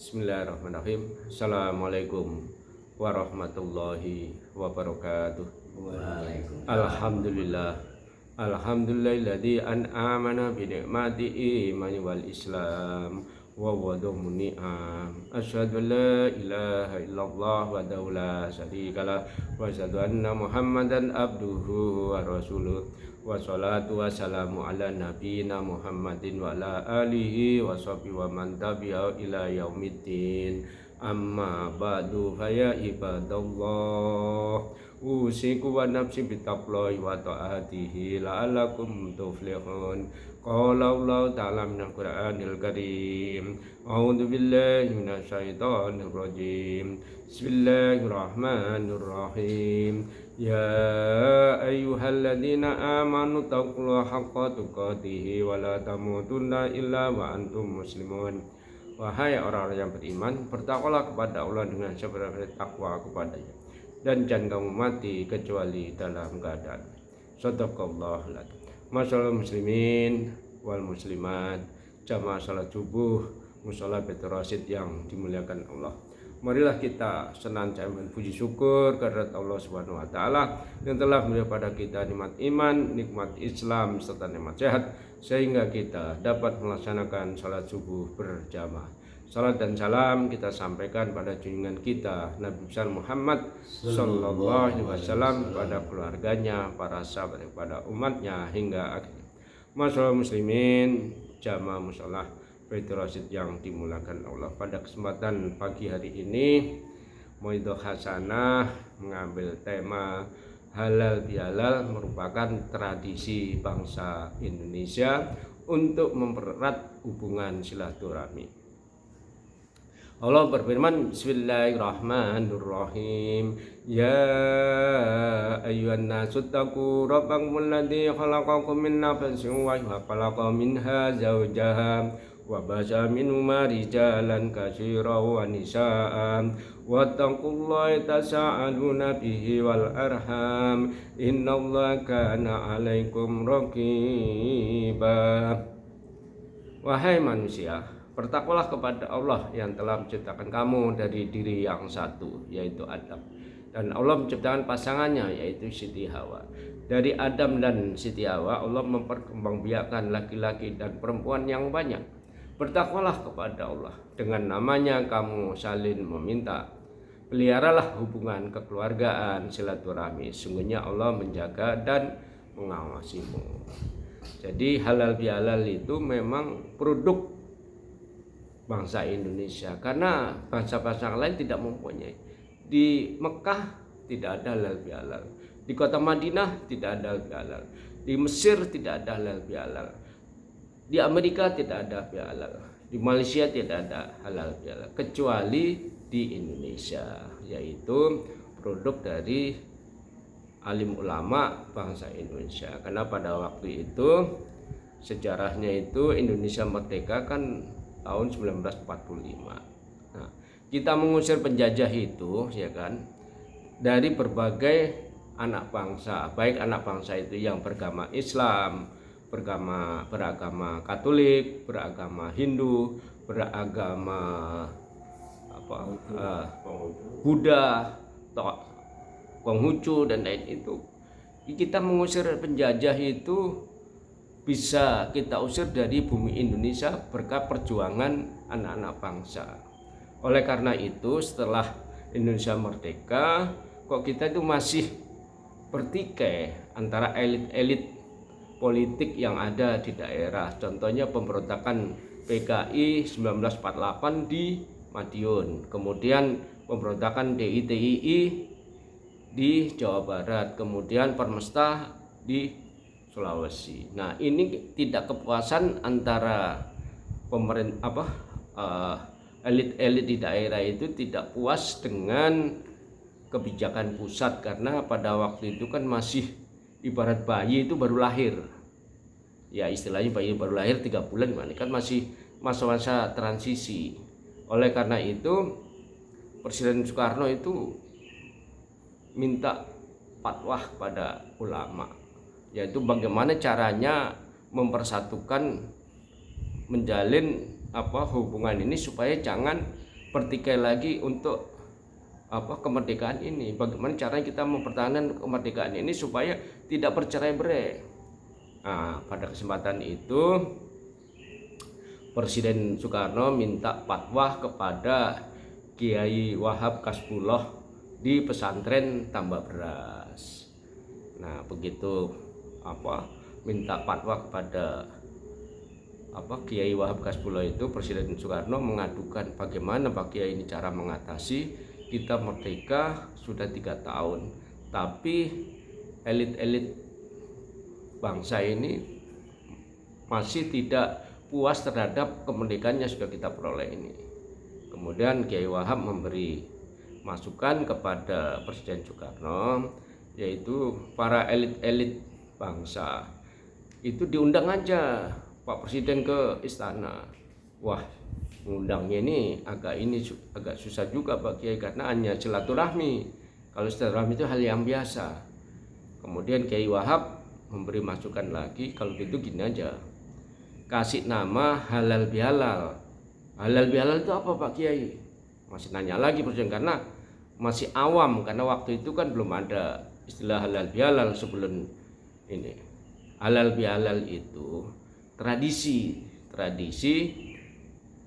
Bismillahirrahmanirrahim. Assalamualaikum warahmatullahi wabarakatuh. Waalaikumsalam. Alhamdulillah. Alhamdulillahilladzi an'amana bi ni'mati imani wal islam wa wadahu ni'am. Asyhadu an la ilaha illallah wa la syarikalah wa asyhadu anna Muhammadan abduhu wa rasuluh. Wassalatu wassalamu ala nabiyina Muhammadin wa ala alihi wa sahbihi wa man tabi'ahu ila yaumiddin. Amma ba'du fa ya ibadallah, usiku wa nafsi bittaqwallahi wa ta'atihi la'allakum tuflihun. Qala Allah ta'ala minal Qur'anil Karim. A'udzu billahi minasyaitonir rajim. Bismillahirrahmanirrahim. Ya ayyuhalladzina amanu taqullaha haqqa tuqatih wa la tamutunna illa wa antum muslimun. Wahai orang-orang yang beriman, bertakwalah kepada Allah dengan sebenar-benar takwa kepadanya, dan jangan kamu mati kecuali dalam keadaan. Shadaqallahul adzim. Masyaallah muslimin wal muslimat, jamaah salat subuh mushola Baitur Rasyid yang dimuliakan Allah. Marilah kita senantiasa puji syukur kehadirat Allah Subhanahu wa taala yang telah memberi pada kita nikmat iman, nikmat Islam serta nikmat sehat sehingga kita dapat melaksanakan salat subuh berjamaah. Salat dan salam kita sampaikan pada junjungan kita Nabi besar Muhammad sallallahu alaihi wasallam, pada keluarganya, para sahabat, pada umatnya hingga akhir. Masyaallah muslimin, jamaah mushola Baitur Rasyid yang dimuliakan Allah. Pada kesempatan pagi hari ini Mauidhah Hasanah mengambil tema halal bihalal merupakan tradisi bangsa Indonesia untuk mempererat hubungan silaturahmi. Allah berfirman, Bismillahirrahmanirrahim. Ya ayyuhan nasu taqu rabbakumul ladzi khalaqakum min nafsin wahidah wa khalaqa minha zawjaha wa basa minhuma rijalan katsiran wa nisaa'an wattaqullaha tasaaluna bihi wal arham innallaha kana 'alaikum raqiba. Wahai manusia, bertakwalah kepada Allah yang telah menciptakan kamu dari diri yang satu, yaitu Adam, dan Allah menciptakan pasangannya, yaitu Siti Hawa. Dari Adam dan Siti Hawa Allah memperkembangbiakkan laki-laki dan perempuan yang banyak. Bertakwalah kepada Allah, dengan namanya kamu saling meminta. Peliharalah hubungan kekeluargaan silaturahmi, sungguhnya Allah menjaga dan mengawasimu. Jadi halal bihalal itu memang produk bangsa Indonesia, karena bangsa-bangsa lain tidak mempunyai. Di Mekah tidak ada halal bihalal, di kota Madinah tidak ada halal bihalal, di Mesir tidak ada halal bihalal, di Amerika tidak ada halal, di Malaysia tidak ada halal bihalal, kecuali di Indonesia, yaitu produk dari alim ulama bangsa Indonesia. Karena pada waktu itu sejarahnya itu Indonesia merdeka kan tahun 1945. Nah, kita mengusir penjajah itu, ya kan, dari berbagai anak bangsa, baik anak bangsa itu yang beragama Islam, beragama Katolik, beragama Hindu, beragama Buddha, Konghucu dan lain itu. Kita mengusir penjajah itu bisa kita usir dari bumi Indonesia berkat perjuangan anak-anak bangsa. Oleh karena itu, setelah Indonesia merdeka, kok kita itu masih bertikai antara elit-elit politik yang ada di daerah. Contohnya pemberontakan PKI 1948 di Madiun, kemudian pemberontakan DITII di Jawa Barat, kemudian Permesta di Sulawesi. Nah, ini tidak kepuasan antara elit-elit di daerah itu tidak puas dengan kebijakan pusat, karena pada waktu itu kan masih ibarat bayi itu baru lahir. Ya, istilahnya bayi baru lahir 3 bulan, ini kan masih masa-masa transisi. Oleh karena itu Presiden Soekarno itu minta fatwa kepada ulama, yaitu bagaimana caranya mempersatukan, menjalin hubungan ini supaya jangan bertikai lagi untuk kemerdekaan ini. Bagaimana caranya kita mempertahankan kemerdekaan ini supaya tidak bercerai-berai. Nah, pada kesempatan itu Presiden Soekarno minta fatwa kepada Kiai Wahab Kasbullah di pesantren Tambak Beras. Nah, begitu minta fatwa kepada Kiai Wahab Kasbullah itu, Presiden Soekarno mengadukan bagaimana Pak Kiai ini cara mengatasi, kita merdeka sudah 3 tahun, tapi elit-elit bangsa ini masih tidak puas terhadap kemerdekaan yang sudah kita peroleh ini. Kemudian Kiai Wahab memberi masukan kepada Presiden Soekarno, yaitu para elit-elit bangsa itu diundang aja Pak Presiden ke istana. Wah, undangnya ini agak susah juga Pak Kiai, karena hanya silaturahmi. Kalau silaturahmi itu hal yang biasa. Kemudian Kiai Wahab memberi masukan lagi, kalau gitu gini aja, kasih nama halal bihalal. Halal bihalal itu apa Pak Kiai? Masih nanya lagi Presiden, karena masih awam, karena waktu itu kan belum ada istilah halal bihalal sebelum ini. Halal bihalal itu tradisi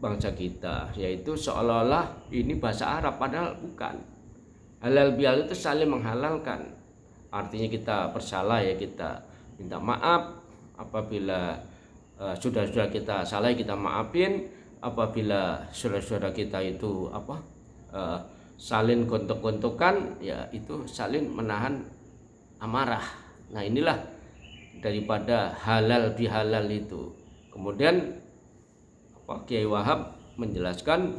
bangsa kita, yaitu seolah-olah ini bahasa Arab, padahal bukan. Halal bihalal itu saling menghalalkan. Artinya kita bersalah ya kita minta maaf, apabila saudara-saudara kita salah kita maafin, apabila saudara-saudara kita itu saling gontok-gontokan, ya itu saling menahan amarah. Nah, inilah daripada halal bihalal itu. Kemudian Kiai Wahab menjelaskan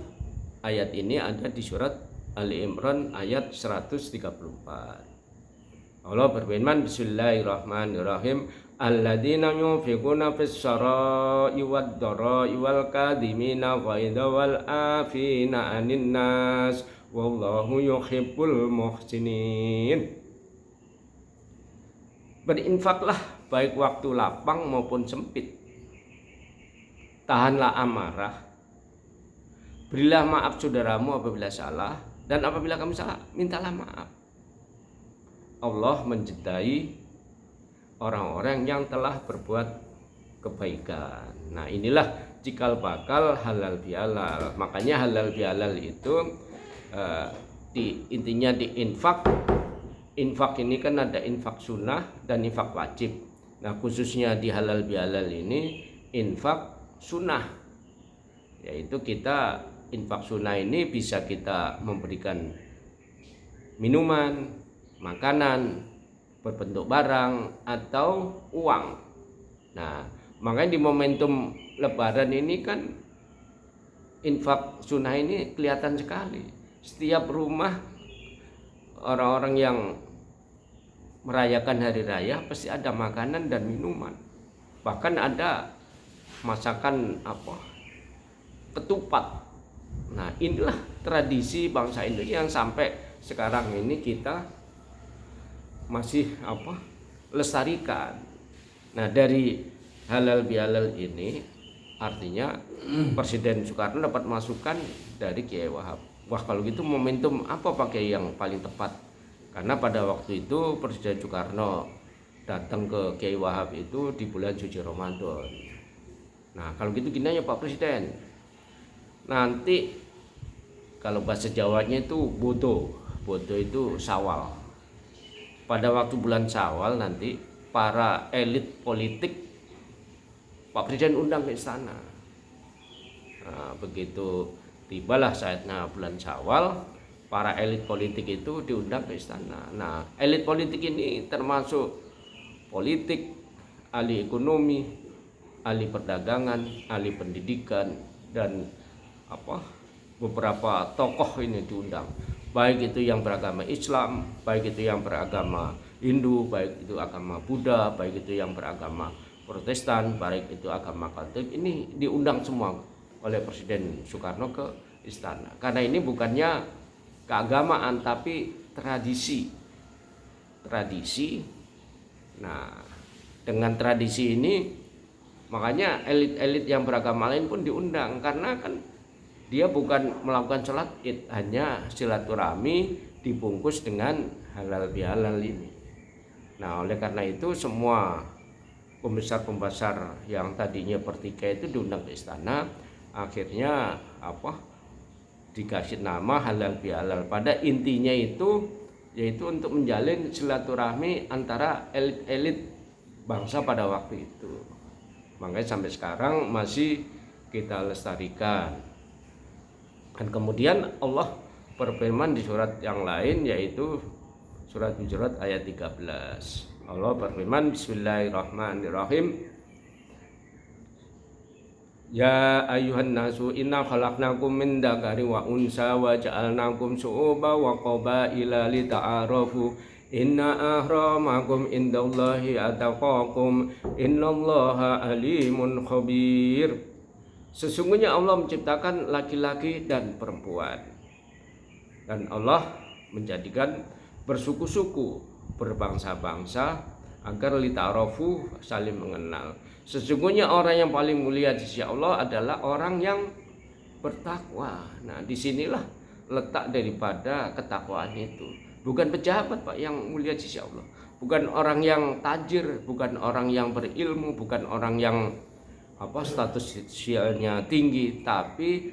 ayat ini ada di surat Ali Imran ayat 134. Allah berfirman, Bismillahirrahmanirrahim, alladzina yunfiquna fis sarai wad dharai wal kadhimina ghaidha wal afina 'anin nas wallahu yuhibbul muhsinin. Berinfaklah baik waktu lapang maupun sempit, tahanlah amarah, berilah maaf saudaramu apabila salah, dan apabila kamu salah mintalah maaf. Allah mencintai orang-orang yang telah berbuat kebaikan. Nah, inilah cikal bakal halal bihalal. Makanya halal bihalal itu intinya di infak. Infak ini kan ada infak sunnah dan infak wajib. Nah, khususnya di halal bihalal ini infak sunnah, yaitu kita infak sunnah ini bisa kita memberikan minuman, makanan berbentuk barang atau uang. Nah, makanya di momentum Lebaran ini kan infak sunnah ini kelihatan sekali. Setiap rumah orang-orang yang merayakan hari raya pasti ada makanan dan minuman. Bahkan ada masakan ketupat. Nah, inilah tradisi bangsa Indonesia yang sampai sekarang ini kita masih lestarikan. Nah, dari halal bihalal ini artinya Presiden Soekarno dapat masukan dari Kiai Wahab. Wah, kalau gitu momentum apa Pak Kiai yang paling tepat? Karena pada waktu itu Presiden Soekarno datang ke Kiai Wahab itu di bulan suci Ramadan. Nah, kalau gitu gini aja Pak Presiden, nanti kalau bahasa Jawanya itu bodo itu Syawal. Pada waktu bulan Syawal nanti para elit politik Pak Presiden undang ke istana. Nah, begitu tibalah saatnya bulan Syawal, para elit politik itu diundang ke istana. Nah, elit politik ini termasuk politik, ahli ekonomi, ahli perdagangan, ahli pendidikan, dan beberapa tokoh ini diundang. Baik itu yang beragama Islam, baik itu yang beragama Hindu, baik itu agama Buddha, baik itu yang beragama Protestan, baik itu agama Katolik, ini diundang semua oleh Presiden Soekarno ke istana. Karena ini bukannya keagamaan tapi tradisi. Nah, dengan tradisi ini makanya elit-elit yang beragama lain pun diundang, karena kan dia bukan melakukan sholat id, hanya silaturahmi dibungkus dengan halal bihalal ini. Nah, oleh karena itu semua pembesar-pembesar yang tadinya bertikai itu diundang ke istana, akhirnya dikasih nama halal bihalal. Pada intinya itu yaitu untuk menjalin silaturahmi antara elit-elit bangsa pada waktu itu. Makanya sampai sekarang masih kita lestarikan. Dan kemudian Allah berfirman di surat yang lain, yaitu surat Hujurat ayat 13. Allah berfirman, Bismillahirrahmanirrahim. Ya ayyuhan nasu inna khalaqnakum min dzakari wa unsa wa ja'alnakum syu'uban wa qabaila lita'arafu inna ahramakum indallahi ataqakum innallaha alimun khabir. Sesungguhnya Allah menciptakan laki-laki dan perempuan, dan Allah menjadikan bersuku-suku, berbangsa-bangsa agar lita'arafu, saling mengenal. Sesungguhnya orang yang paling mulia di sisi Allah adalah orang yang bertakwa. Nah, disinilah letak daripada ketakwaan itu. Bukan pejabat Pak yang mulia di sisi Allah, bukan orang yang tajir, bukan orang yang berilmu, bukan orang yang status sosialnya tinggi, tapi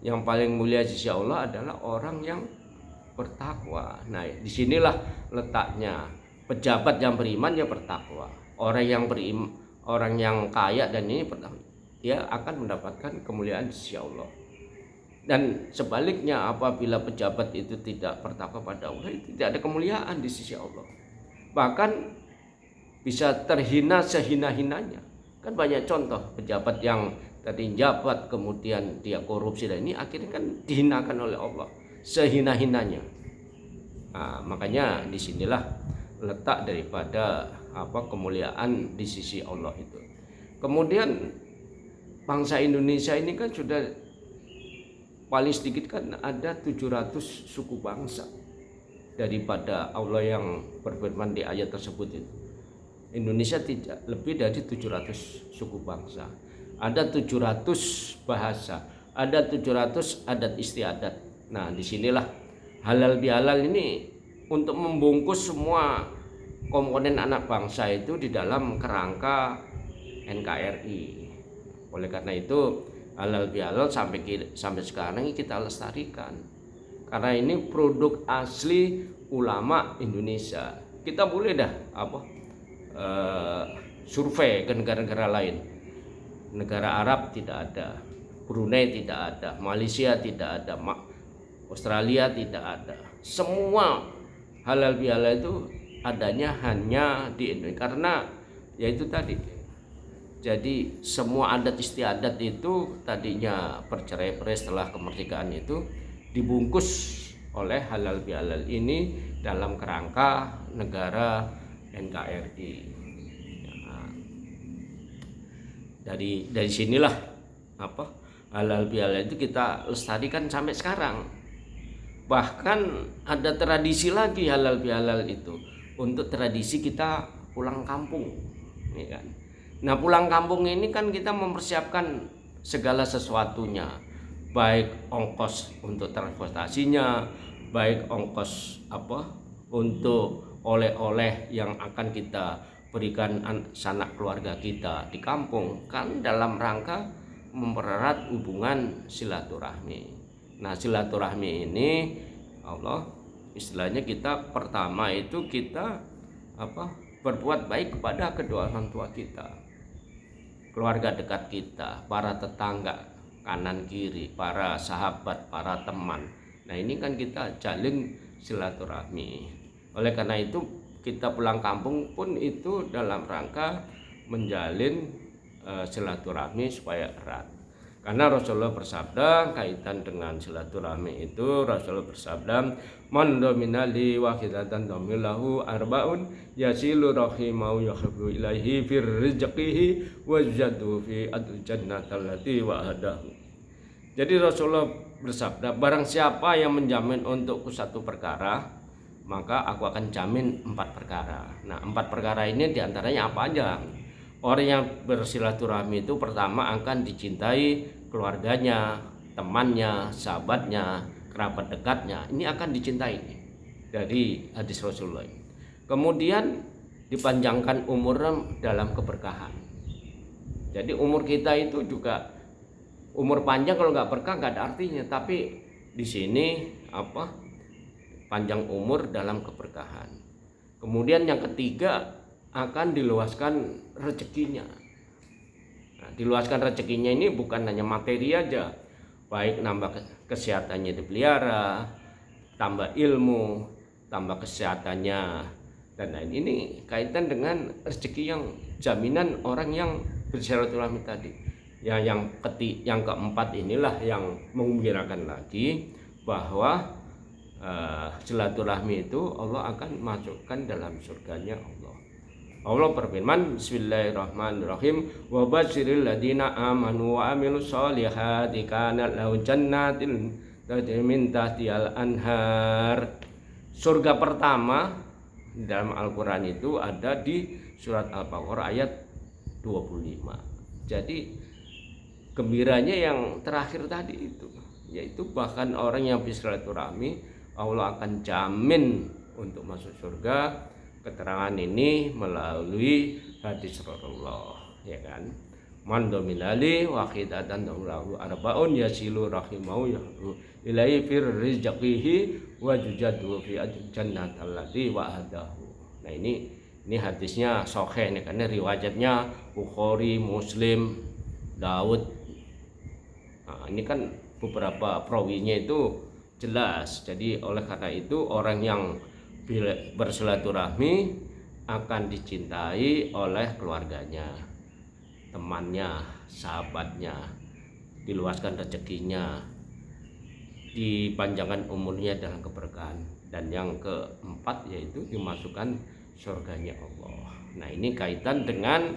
yang paling mulia di sisi Allah adalah orang yang bertakwa. Nah, disinilah letaknya. Pejabat yang beriman ya bertakwa. Orang yang kaya dan ini dia akan mendapatkan kemuliaan di sisi Allah. Dan sebaliknya, apabila pejabat itu tidak bertakwa pada Allah, itu tidak ada kemuliaan di sisi Allah. Bahkan bisa terhina sehina-hinanya. Kan banyak contoh pejabat yang tadi jabat kemudian dia korupsi, dan ini akhirnya kan dihinakan oleh Allah sehina-hinanya. Nah, makanya disinilah letak daripada kemuliaan di sisi Allah itu. Kemudian bangsa Indonesia ini kan sudah paling sedikit kan ada 700 suku bangsa daripada Allah yang berfirman di ayat tersebut itu. Indonesia tidak lebih dari 700 suku bangsa. Ada 700 bahasa, ada 700 adat istiadat. Nah, disinilah halal bihalal ini untuk membungkus semua komponen anak bangsa itu di dalam kerangka NKRI. Oleh karena itu halal bihalal sampai sekarang kita lestarikan, karena ini produk asli ulama Indonesia. Kita boleh dah survei ke negara-negara lain. Negara Arab tidak ada, Brunei tidak ada, Malaysia tidak ada, Australia tidak ada. Semua halal bihalal itu adanya hanya di Indonesia, karena yaitu tadi. Jadi semua adat istiadat itu tadinya bercerai-berai setelah kemerdekaan itu dibungkus oleh halal bihalal ini dalam kerangka negara NKRI. Nah, dari sinilah halal bihalal itu kita lestarikan sampai sekarang. Bahkan ada tradisi lagi halal bihalal itu untuk tradisi kita pulang kampung, ya kan? Nah, pulang kampung ini kan kita mempersiapkan segala sesuatunya, baik ongkos untuk transportasinya, baik ongkos untuk oleh-oleh yang akan kita berikan sanak keluarga kita di kampung, kan dalam rangka mempererat hubungan silaturahmi. Nah, silaturahmi ini istilahnya kita pertama itu kita berbuat baik kepada kedua orang tua kita, keluarga dekat kita, para tetangga kanan kiri, para sahabat, para teman. Nah, ini kan kita jalin silaturahmi. Oleh karena itu kita pulang kampung pun itu dalam rangka menjalin silaturahmi supaya erat. Karena Rasulullah bersabda kaitan dengan silaturahmi itu, Rasulullah bersabda, "Man domina li wahidatan domilahu arbaun yasilu rahimahu yuhibbu ilaihi fir rizqihi wa jadu fi adul jannatal lati wa'adahu." Jadi Rasulullah bersabda, barang siapa yang menjamin untukku satu perkara, maka aku akan jamin 4 perkara. Nah, 4 perkara ini diantaranya apa aja? Orang yang bersilaturahmi itu pertama akan dicintai keluarganya, temannya, sahabatnya, kerabat dekatnya, ini akan dicintai dari hadis Rasulullah. Kemudian dipanjangkan umur dalam keberkahan. Jadi umur kita itu juga umur panjang kalau nggak berkah nggak ada artinya. Tapi di sini panjang umur dalam keberkahan. Kemudian yang ketiga akan diluaskan rezekinya. Nah, diluaskan rezekinya ini bukan hanya materi aja, baik nambah kesehatannya dipelihara, tambah ilmu, tambah kesehatannya dan lain. Ini kaitan dengan rezeki yang jaminan orang yang bersilaturahmi tadi. Ya, yang keempat inilah yang mengembirakan lagi bahwa silaturahmi itu Allah akan masukkan dalam surganya Allah. Allah berfirman, Bismillahirrahmanirrahim, wa basyiril ladina amanu wa amilus solihati kanat lahu jannatin tajri min tahtihal anhar. Surga pertama dalam Al-Quran itu ada di surat Al-Baqarah ayat 25. Jadi gembiranya yang terakhir tadi itu, yaitu bahkan orang yang bersilaturahmi Allah akan jamin untuk masuk surga. Keterangan ini melalui hadis Rasulullah, ya kan? Man dominali wa khidatan lahu arbaun yasilu rahimahu yahu ilai fir rizqihi wa jujadu fi jannat allati wa'adahu. Nah, ini hadisnya sahih nih, karena riwayatnya Bukhari, Muslim, Daud. Nah, ini kan beberapa perawinya itu jelas. Jadi oleh karena itu orang yang bersilaturahmi akan dicintai oleh keluarganya, temannya, sahabatnya, diluaskan rezekinya, dipanjangkan umurnya dalam keberkahan, dan yang keempat yaitu dimasukkan surganya Allah. Nah, ini kaitan dengan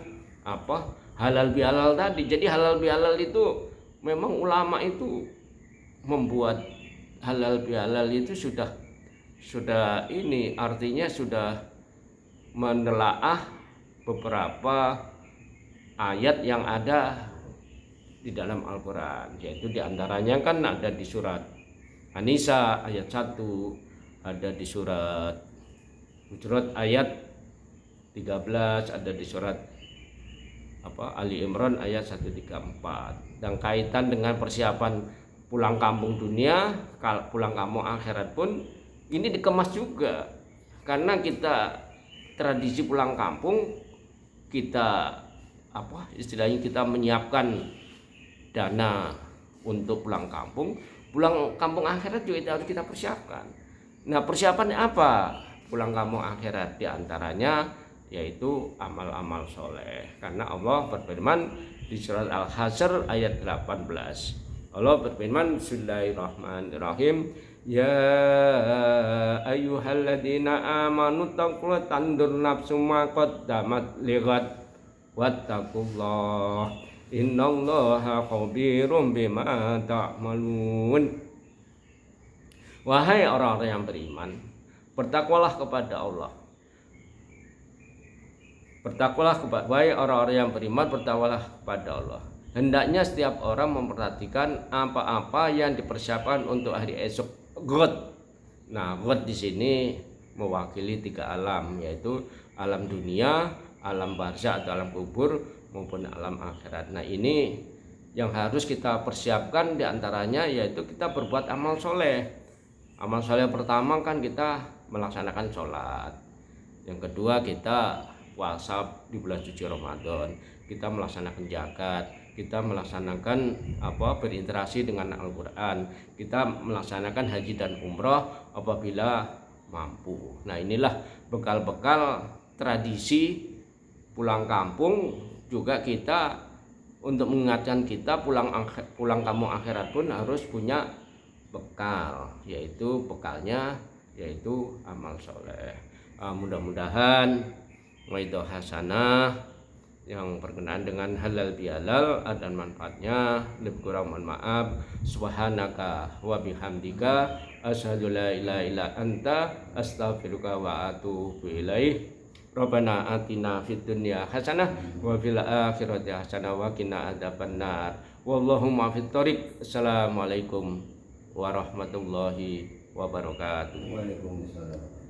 halal bihalal tadi. Jadi halal bihalal itu memang ulama itu membuat halal bihalal itu sudah ini artinya sudah menelaah beberapa ayat yang ada di dalam Al-Quran, yaitu diantaranya kan ada di surat An-Nisa ayat 1, ada di surat Hujurat ayat 13, ada di surat Ali Imran ayat 134. Dan kaitan dengan persiapan pulang kampung dunia, pulang kampung akhirat pun ini dikemas juga, karena kita tradisi pulang kampung, kita istilahnya kita menyiapkan dana untuk pulang kampung akhirat juga harus kita persiapkan. Nah, persiapan apa pulang kampung akhirat? Di antaranya yaitu amal-amal soleh, karena Allah berfirman di surat Al-Hasyr ayat 18. Allah berfirman, Bismillahirrahmanirrahim, ya ayyuhalladzina amanu taqullaha tandur nafsum ma qaddamat lighad wattaqullah innallaha khabirum bima ta'malun. Wahai orang-orang yang beriman, bertakwalah kepada Allah. Wahai orang-orang yang beriman, bertakwalah kepada Allah. Hendaknya setiap orang memperhatikan apa-apa yang dipersiapkan untuk hari esok. God. Nah, God di sini mewakili 3 alam, yaitu alam dunia, alam barzakh atau alam kubur, maupun alam akhirat. Nah, ini yang harus kita persiapkan diantaranya yaitu kita berbuat amal soleh. Amal soleh pertama kan kita melaksanakan sholat. Yang kedua kita puasa di bulan suci Ramadan. Kita melaksanakan zakat. Kita melaksanakan berinteraksi dengan Al-Quran. Kita melaksanakan haji dan umrah apabila mampu. Nah, inilah bekal-bekal tradisi pulang kampung. Juga kita untuk mengingatkan kita pulang kampung akhirat pun harus punya bekal, yaitu bekalnya yaitu amal soleh. Mudah-mudahan maido hasanah yang berkenaan dengan halal bihalal dan manfaatnya. Lebih kurang mohon maaf. Subhanaka wa bihamdika asyhadu la ilaha illa anta astaghfiruka wa atubu ilaih. Rabbana atina fid dunya hasanah wa fil akhirati hasanah wa qina adzabannar. Wallahu muwaffiq thoriq. Assalamualaikum warahmatullahi wabarakatuh. Waalaikumsalam.